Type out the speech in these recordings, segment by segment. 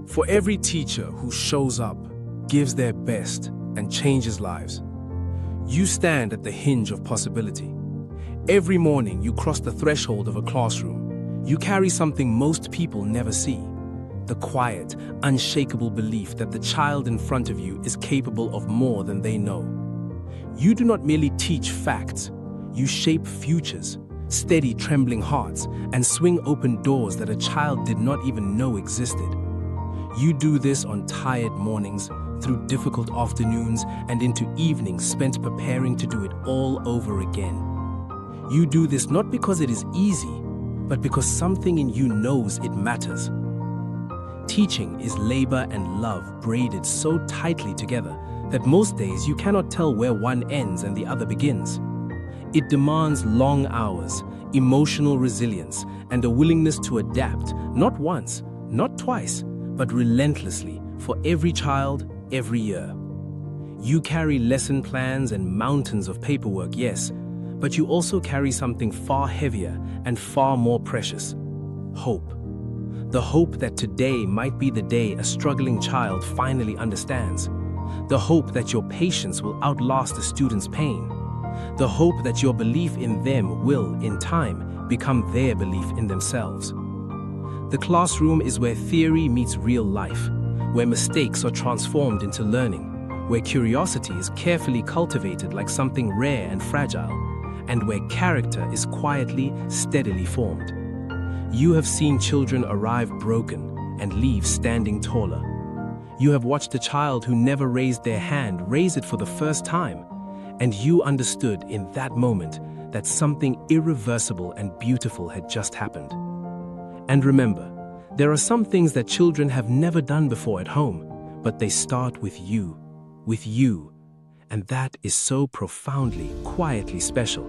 For every teacher who shows up, gives their best, and changes lives, you stand at the hinge of possibility. Every morning you cross the threshold of a classroom. You carry something most people never see: the quiet, unshakable belief that the child in front of you is capable of more than they know. You do not merely teach facts, you shape futures, steady trembling hearts, and swing open doors that a child did not even know existed. You do this on tired mornings, through difficult afternoons, and into evenings spent preparing to do it all over again. You do this not because it is easy, but because something in you knows it matters. Teaching is labor and love braided so tightly together that most days you cannot tell where one ends and the other begins. It demands long hours, emotional resilience, and a willingness to adapt, not once, not twice, but relentlessly for every child, every year. You carry lesson plans and mountains of paperwork, yes, but you also carry something far heavier and far more precious: hope. The hope that today might be the day a struggling child finally understands. The hope that your patience will outlast a student's pain. The hope that your belief in them will, in time, become their belief in themselves. The classroom is where theory meets real life, where mistakes are transformed into learning, where curiosity is carefully cultivated like something rare and fragile, and where character is quietly, steadily formed. You have seen children arrive broken and leave standing taller. You have watched a child who never raised their hand raise it for the first time, and you understood in that moment that something irreversible and beautiful had just happened. And remember, there are some things that children have never done before at home, but they start with you, and that is so profoundly, quietly special.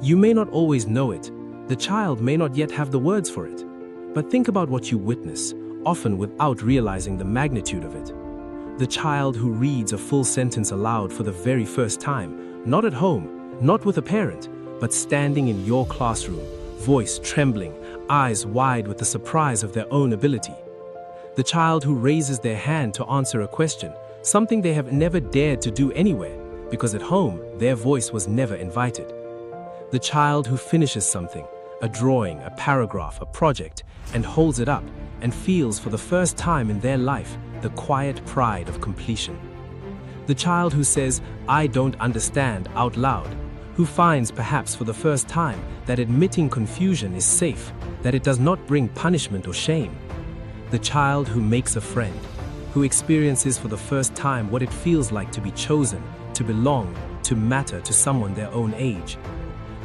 You may not always know it, the child may not yet have the words for it, but think about what you witness, often without realizing the magnitude of it. The child who reads a full sentence aloud for the very first time, not at home, not with a parent, but standing in your classroom, voice trembling, eyes wide with the surprise of their own ability. The child who raises their hand to answer a question, something they have never dared to do anywhere, because at home their voice was never invited. The child who finishes something, a drawing, a paragraph, a project, and holds it up and feels for the first time in their life the quiet pride of completion. The child who says, "I don't understand," out loud, who finds perhaps for the first time that admitting confusion is safe, that it does not bring punishment or shame. The child who makes a friend, who experiences for the first time what it feels like to be chosen, to belong, to matter to someone their own age.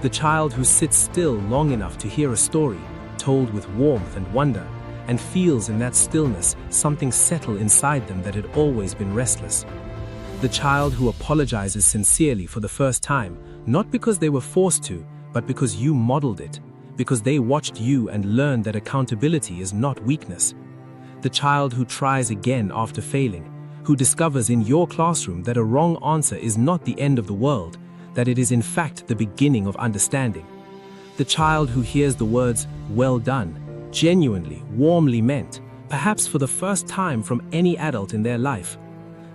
The child who sits still long enough to hear a story, told with warmth and wonder, and feels in that stillness something settle inside them that had always been restless. The child who apologizes sincerely for the first time, not because they were forced to, but because you modeled it, because they watched you and learned that accountability is not weakness. The child who tries again after failing, who discovers in your classroom that a wrong answer is not the end of the world, that it is in fact the beginning of understanding. The child who hears the words, "well done," genuinely, warmly meant, perhaps for the first time from any adult in their life.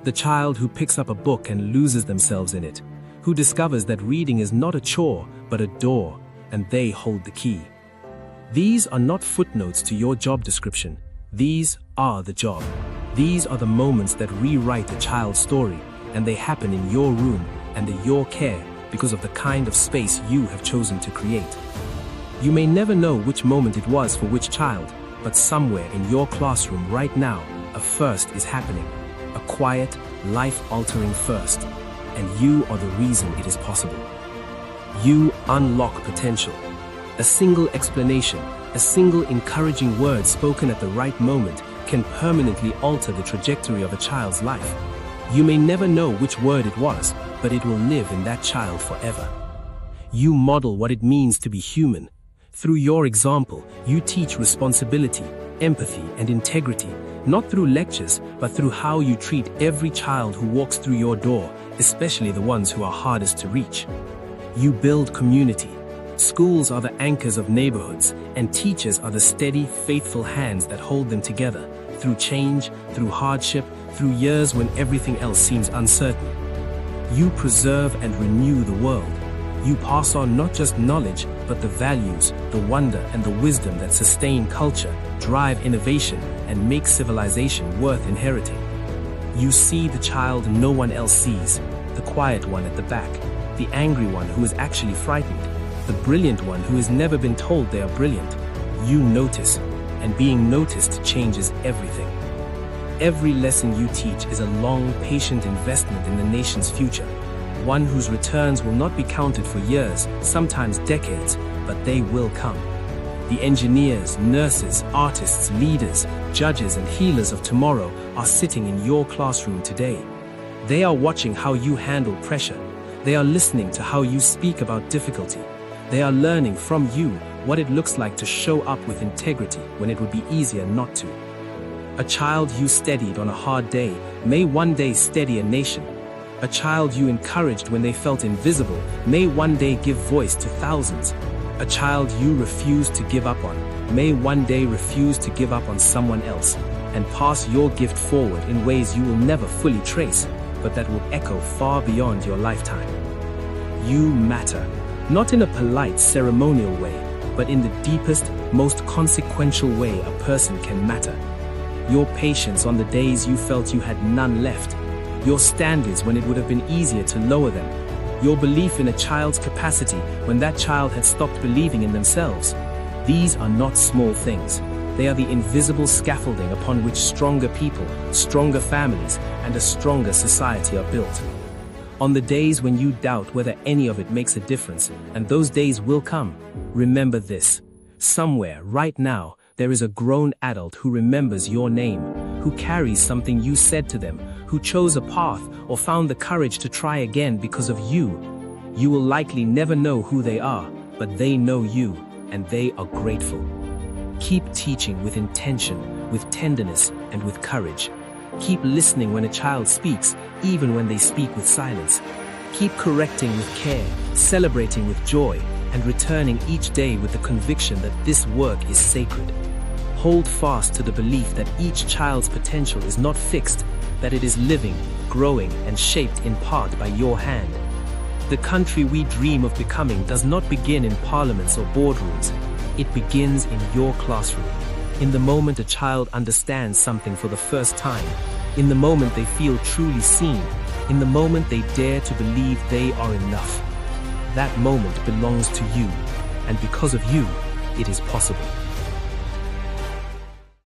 The child who picks up a book and loses themselves in it, who discovers that reading is not a chore, but a door, and they hold the key. These are not footnotes to your job description. These are the job. These are the moments that rewrite a child's story, and they happen in your room, under your care, because of the kind of space you have chosen to create. You may never know which moment it was for which child, but somewhere in your classroom right now, a first is happening. A quiet, life-altering first. And you are the reason it is possible. You unlock potential. A single explanation, a single encouraging word spoken at the right moment can permanently alter the trajectory of a child's life. You may never know which word it was, but it will live in that child forever. You model what it means to be human. Through your example, you teach responsibility, empathy, and integrity, not through lectures, but through how you treat every child who walks through your door, especially the ones who are hardest to reach. You build community. Schools are the anchors of neighborhoods, and teachers are the steady, faithful hands that hold them together, through change, through hardship, through years when everything else seems uncertain. You preserve and renew the world. You pass on not just knowledge, but the values, the wonder, and the wisdom that sustain culture, drive innovation, and make civilization worth inheriting. You see the child no one else sees, the quiet one at the back, the angry one who is actually frightened, the brilliant one who has never been told they are brilliant. You notice, and being noticed changes everything. Every lesson you teach is a long, patient investment in the nation's future, one whose returns will not be counted for years, sometimes decades, but they will come. The engineers, nurses, artists, leaders, judges, and healers of tomorrow are sitting in your classroom today. They are watching how you handle pressure. They are listening to how you speak about difficulty. They are learning from you what it looks like to show up with integrity when it would be easier not to. A child you steadied on a hard day may one day steady a nation. A child you encouraged when they felt invisible may one day give voice to thousands. A child you refused to give up on may one day refuse to give up on someone else and pass your gift forward in ways you will never fully trace, but that will echo far beyond your lifetime. You matter, not in a polite, ceremonial way, but in the deepest, most consequential way a person can matter. Your patience on the days you felt you had none left. Your standards when it would have been easier to lower them. Your belief in a child's capacity when that child had stopped believing in themselves. These are not small things. They are the invisible scaffolding upon which stronger people, stronger families, and a stronger society are built. On the days when you doubt whether any of it makes a difference, and those days will come, remember this. Somewhere, right now, there is a grown adult who remembers your name, who carries something you said to them, who chose a path or found the courage to try again because of you. You will likely never know who they are, but they know you, and they are grateful. Keep teaching with intention, with tenderness, and with courage. Keep listening when a child speaks, even when they speak with silence. Keep correcting with care, celebrating with joy, and returning each day with the conviction that this work is sacred. Hold fast to the belief that each child's potential is not fixed, that it is living, growing, and shaped in part by your hand. The country we dream of becoming does not begin in parliaments or boardrooms. It begins in your classroom, in the moment a child understands something for the first time, in the moment they feel truly seen, in the moment they dare to believe they are enough. That moment belongs to you, and because of you, it is possible.